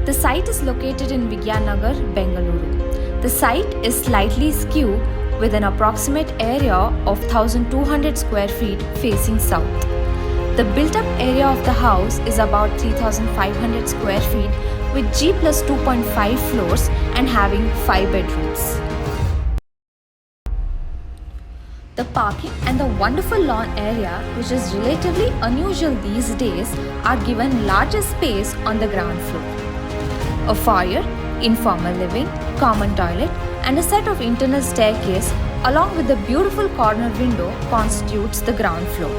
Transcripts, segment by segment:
The site is located in Vigyanagar, Bengaluru. The site is slightly skewed with an approximate area of 1200 square feet facing south. The built-up area of the house is about 3500 square feet with G+2.5 floors and having 5 bedrooms. The parking and the wonderful lawn area, which is relatively unusual these days, are given larger space on the ground floor. A foyer, informal living, common toilet, and a set of internal staircase along with the beautiful corner window constitutes the ground floor.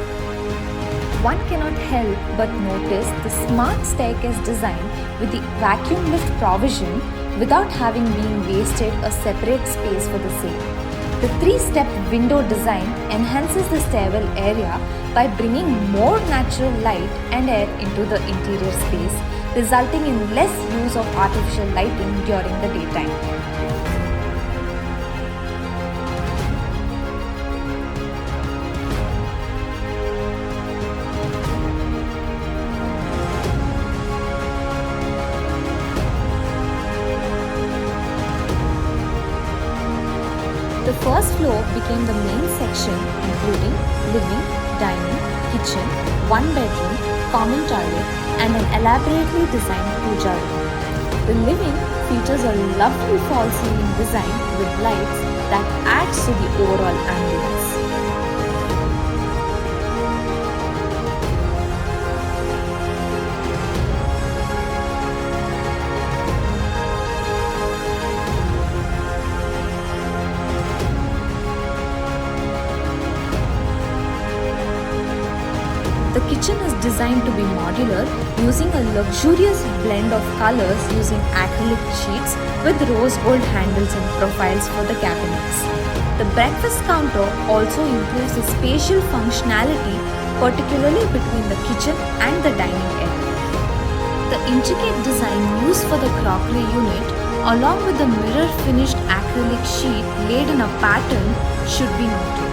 One cannot help but notice the smart staircase design with the vacuum lift provision without having been wasted a separate space for the same. The 3-step window design enhances the stairwell area by bringing more natural light and air into the interior space, resulting in less use of artificial lighting during the daytime. The first floor became the main section, including living, dining, kitchen, 1 bedroom, common toilet, and an elaborately designed puja room. The living features a lovely false ceiling design with lights that adds to the overall ambience. The kitchen is designed to be modular, using a luxurious blend of colors using acrylic sheets with rose gold handles and profiles for the cabinets. The breakfast counter also improves the spatial functionality, particularly between the kitchen and the dining area. The intricate design used for the crockery unit, along with the mirror-finished acrylic sheet laid in a pattern, should be noted.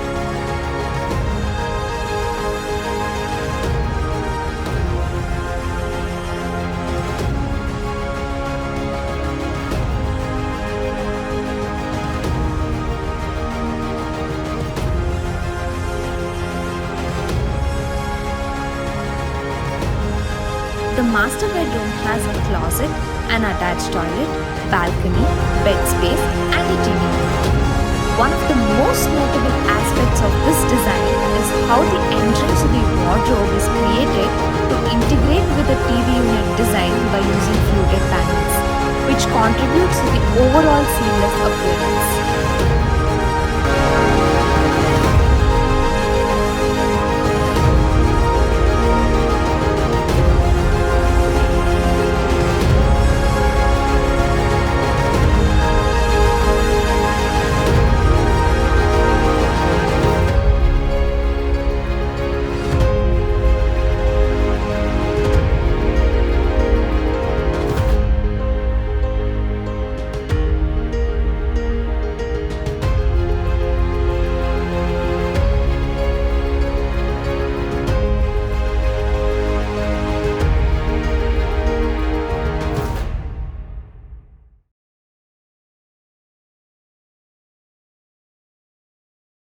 The master bedroom has a closet, an attached toilet, balcony, bed space, and a TV unit. One of the most notable aspects of this design is how the entrance to the wardrobe is created to integrate with the TV unit design by using fluted panels, which contributes to the overall seamless appearance.